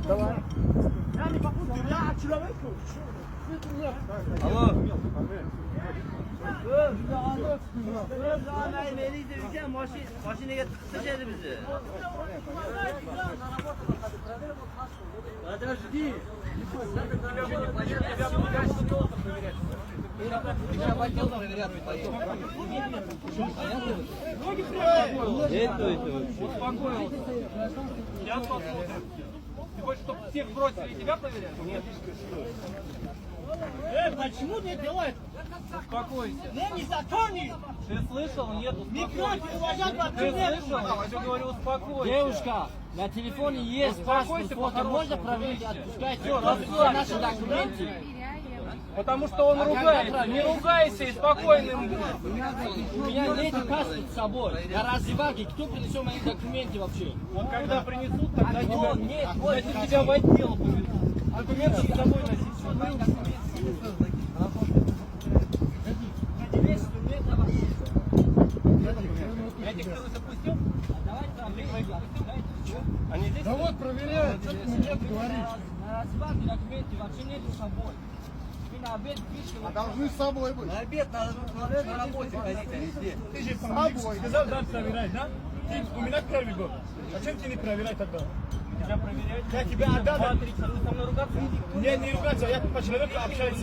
Давай. Алло. Машinaga tiqishadi bizni. Подожди. Тебя в отдел проверят. Это вообще. Успокоился. Сейчас посмотрим. Ты хочешь, чтобы всех бросили и тебя проверяли? Нет. Почему не делают? Успокойся. Не законы. Ты слышал? Нет, Микрофон уважать Ты слышал? Я тебе говорю, успокойся. Девушка, на телефоне есть паспорт, Успокойся, фото, можно по-хорошему. проверить, отпускайте, все наши документы. Потому что он ругается. Не ругайся и спокойным будь. У меня нет паспорта с собой. На раздевалке, кто принесет мои документы вообще? Вот когда принесут, тогда Кто? Нет, вот, тебя в отдел поведут. Документы с собой носить. Я этих второй запустил? Они здесь? Да вот, проверяют, что ты мне говоришь. на раздевалке документы вообще нет с собой. Вы на обед пишете. А должны с собой быть. На обед надо на работе ходить, а не здесь. Ты же с собой. Сказал, да, проверять, да? Ты у меня первый год. Зачем тебе не проверять тогда? Тебя проверять? Я тебя отдал. 2-3 часа. Ты со мной ругаться? Не ругаться, я по человеку общаюсь.